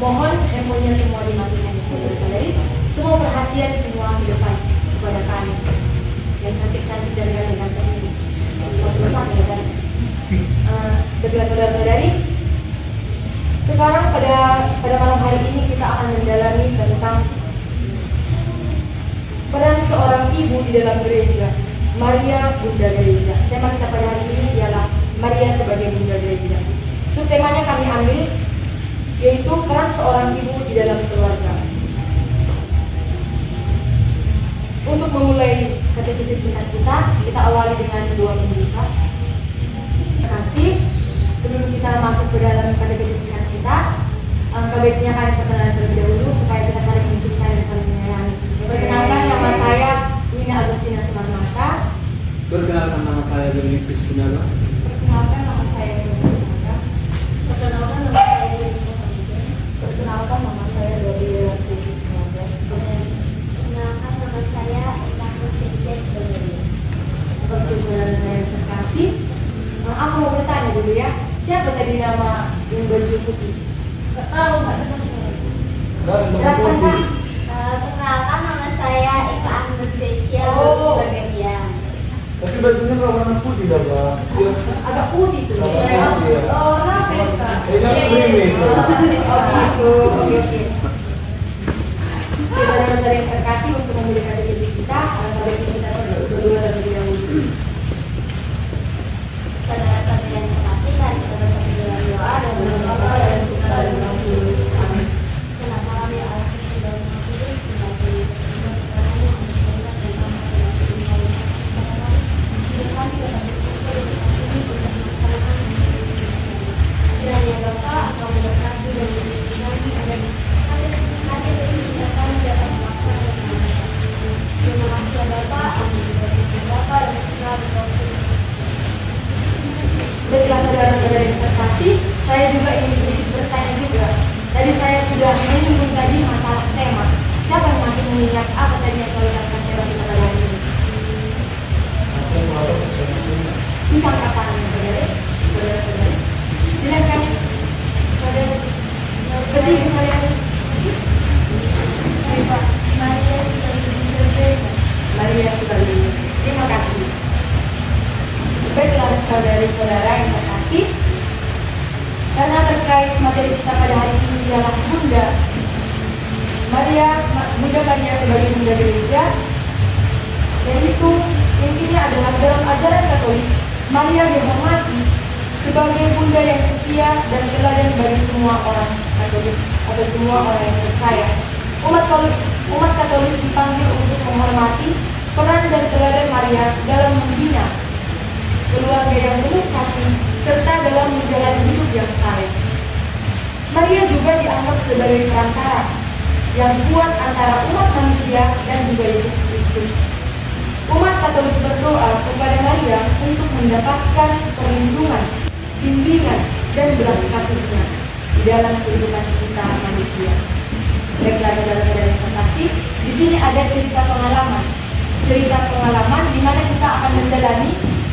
Mohon handphonenya semua dimatikan, saudara-saudari. Semua perhatian semua ke depan kepada kami yang cantik-cantik dari ganteng ini. Baiklah saudara-saudari, sekarang pada malam hari ini kita akan mendalami tentang peran seorang ibu di dalam gereja, Maria Bunda Gereja. Tema kita pada hari ini ialah Maria sebagai Bunda Gereja. Subtemanya kami ambil yaitu peran seorang ibu di dalam keluarga. Untuk memulai katekisasi singkat kita awali dengan doa pembuka. Terima kasih. Sebelum kita masuk ke dalam katekisasi singkat kita, alangkah baiknya kami perkenalan terlebih dahulu supaya kita saling mencintai dan saling menyayangi. Perkenalkan, nama saya Wina Agustina Sumarmata. Perkenalkan, nama saya Benny Kristina. Perkenalkan, nama saya Benny Kristina. Perkenalkan, nama saya Perkenalkan, nama saya Dodi Rastiti Semoga. Perkenalkan, nama saya Ignatius Vincent Sebenarnya. Oke, saudara-saudara yang terkasih, aku mau bertanya dulu ya, siapa tadi nama yang baju putih? Gak tahu, Mbak. Rasakan. Perkenalkan, nama saya Eka Anastasia Sebagaian. Tapi bajunya kalau warna putih dah, Pak. Agak putih tuh. Oh, kenapa ya, Kak? Oh gitu, oke. Oke, saudara-saudara yang terkasih, untuk memulai katekisi kita, alangkah baiknya kita berdua terlebih dahulu. Saudara-saudara yang terkasih, mari kita bersama dalam doa dan berdoa dan kita dan Roh Kudus. Amin. Selamat malam ya Allah dan Roh Kudus. Kiranya Bapak akan memberkati dan melindungi kami agar hati kami dapat melaksanakan. Terima kasih ya Bapak, amin. Bapak dan Putra dan Roh Kudus. Baiklah saudara-saudara yang terkasih, saya juga ingin sedikit bertanya juga. Tadi saya sudah menyinggung tadi masalah tema. Siapa yang masih mengingat apa tadi yang saya ucapkan tema kita pada hari ini? Pisang kapan, saudara-saudara? Silakan, saudara. Berdiri, saudara. Maria sebagai Bunda Gereja. Maria sebagai. Terima kasih. Baiklah saudari-saudara yang terkasih, karena terkait materi kita pada hari ini ialah Bunda Maria sebagai Bunda Gereja, dan itu intinya adalah dalam ajaran Katolik, Maria dihormati sebagai Bunda yang setia dan teladan bagi semua orang Katolik atau semua orang yang percaya. Umat Katolik dipanggil untuk menghormati peran dan teladan Maria dalam membina keluarga yang penuh kasih serta dalam menjalani hidup yang saleh. Maria juga dianggap sebagai perantara yang kuat antara umat manusia dan juga Yesus Kristus. Umat Katolik berdoa kepada Maria untuk mendapatkan perlindungan, bimbingan, dan belas kasihnya di dalam kehidupan kita manusia. Baiklah saudara-saudara yang terkasih, di sini ada cerita pengalaman di mana kita akan mendalami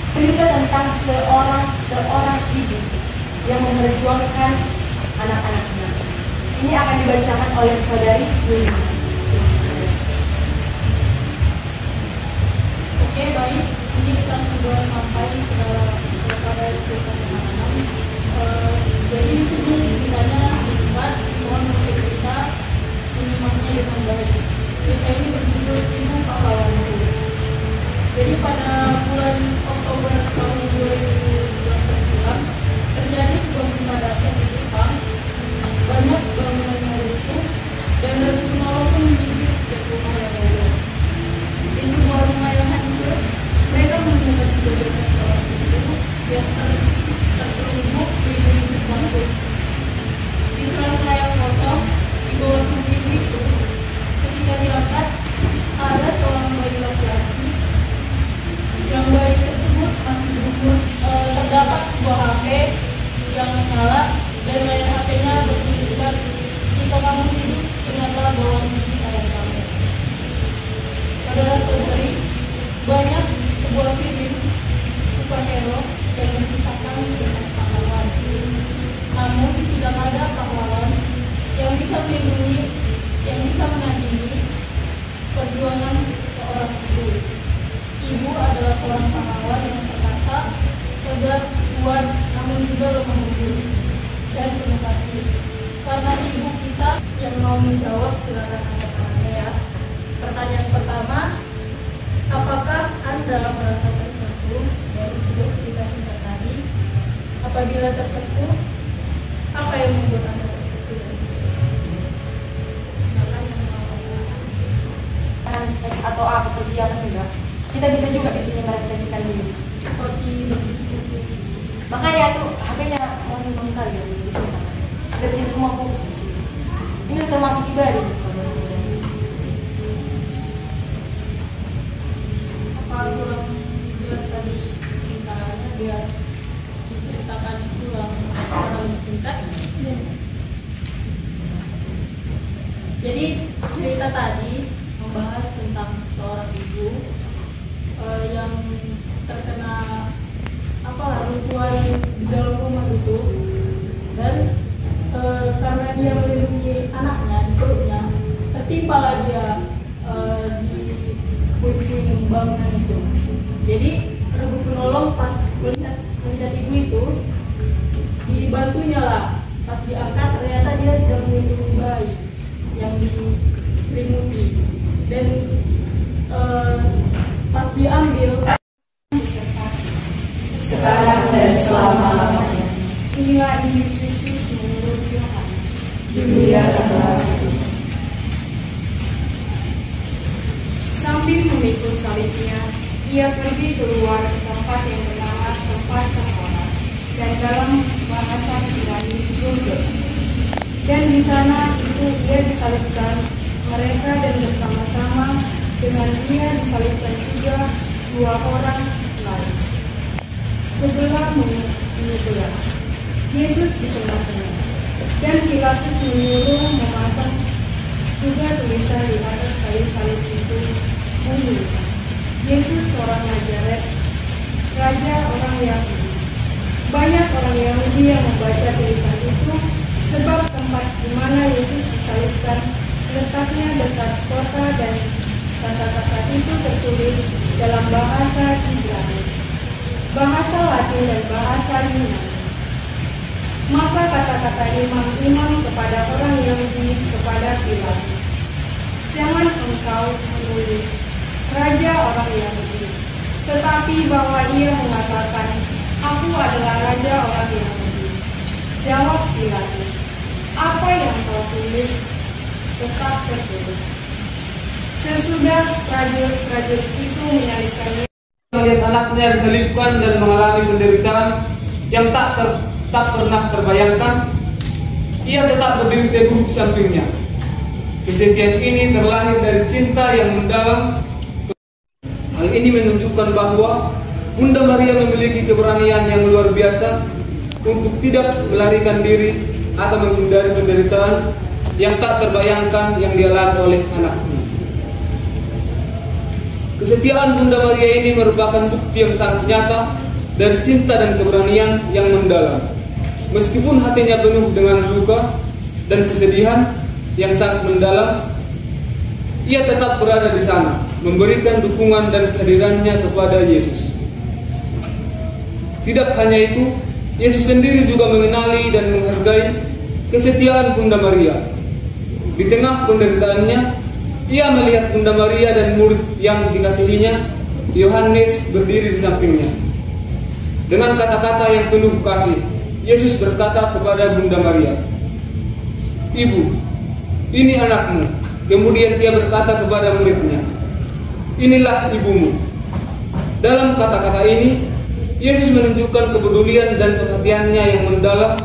cerita tentang seorang ibu yang memperjuangkan anak-anaknya. Ini akan dibacakan oleh saudari Wina. Oke, baik. Ini kita sudah sampai kepada cerita pengalaman. Jadi di sini ceritanya singkat, mohon untuk kita menyimaknya dengan baik. Cerita ini berjudul Ibu Pahlawanku. Jadi pada bulan Oktober tahun 2019 silam terjadi sebuah gempa dahsyat di Jepang. Banyak bangunan yang runtuh dan reruntuhan pun menggigit setiap rumah yang ada. Di sebuah rumah yang hancur, mereka menemukan sebagian seorang ibu yang terperumuk di bibir bangku. bisa melindungi, yang bisa menandingi perjuangan seorang ibu. Ibu adalah seorang pahlawan yang perkasa, tegar, kuat, namun juga lemah lembut dan penuh kasih. Karena ibu kita yang mau menjawab, silakan angkat tangannya ya. Pertanyaan pertama, apakah Anda merasa tersentuh dari sebuah cerita singkat tadi? Apabila tersentuh, apa yang membuat Anda tersentuh? Teks atau apa persiapan juga, kita bisa juga di sini merefleksikan dulu. Seperti Makanya tuh HP-nya mau kali ya di sini. Biar kita semua fokus di sini. Ini termasuk ibadah, saudara-saudara. apa kurang jelas tadi ceritanya, biar diceritakan ulang secara lebih singkat. Jadi cerita tadi membahas tentang seorang ibu yang terkena runtuhan di dalam rumah itu, dan karena dia melindungi anaknya di perutnya, tertimpalah dia di puing-puing bangunan itu. Jadi regu penolong pas melihat ibu itu, dibantunya lah. Pas diangkat ternyata dia sedang melindungi bayi yang diselimuti, dan pas diambil Sekarang dan selama-lamanya. Inilah Injil Kristus menurut Yohanes. Dimuliakanlah Tuhan. Sambil memikul salibnya, ia pergi keluar ke tempat yang bernama tempat terhormat, dan dalam bahasa Ibrani Golgota. Dan di sana itu ia disalibkan mereka, dan bersama-sama dengan dia disalibkan juga dua orang lain, sebelah menyebelah, Yesus di tengah-tengah. Dan Pilatus menyuruh memasang juga tulisan di atas kayu salib itu, bunyikan, Yesus orang Nazaret, Raja orang Yahudi. Banyak orang Yahudi yang membaca tulisan itu, sebab tempat di mana Yesus disalibkan letaknya dekat kota, dan kata-kata itu tertulis dalam bahasa Ibrani, bahasa Latin, dan bahasa Yunani. Maka kata-kata imam-imam kepada orang Yahudi kepada Pilatus, jangan engkau menulis Raja orang Yahudi, tetapi bahwa ia mengatakan, aku adalah Raja orang Yahudi. Jawab Pilatus, apa yang kau tulis tetap tertulis. Sesudah prajurit itu menyalibkannya, melihat anaknya disalibkan dan mengalami penderitaan yang tak pernah terbayangkan, ia tetap berdiri teguh di sampingnya. Kesetiaan ini terlahir dari cinta yang mendalam. Hal ini menunjukkan bahwa Bunda Maria memiliki keberanian yang luar biasa untuk tidak melarikan diri atau menghindari penderitaan yang tak terbayangkan yang dialami oleh anaknya. Kesetiaan Bunda Maria ini merupakan bukti yang sangat nyata dari cinta dan keberanian yang mendalam. Meskipun hatinya penuh dengan luka dan kesedihan yang sangat mendalam, ia tetap berada di sana, memberikan dukungan dan kehadirannya kepada Yesus. Tidak hanya itu, Yesus sendiri juga mengenali dan menghargai kesetiaan Bunda Maria. Di tengah penderitaannya, ia melihat Bunda Maria dan murid yang dikasihinya, Yohanes, berdiri di sampingnya. Dengan kata-kata yang penuh kasih, Yesus berkata kepada Bunda Maria, "Ibu, ini anakmu." Kemudian ia berkata kepada muridnya, "Inilah ibumu." Dalam kata-kata ini, Yesus menunjukkan kepedulian dan perhatiannya yang mendalam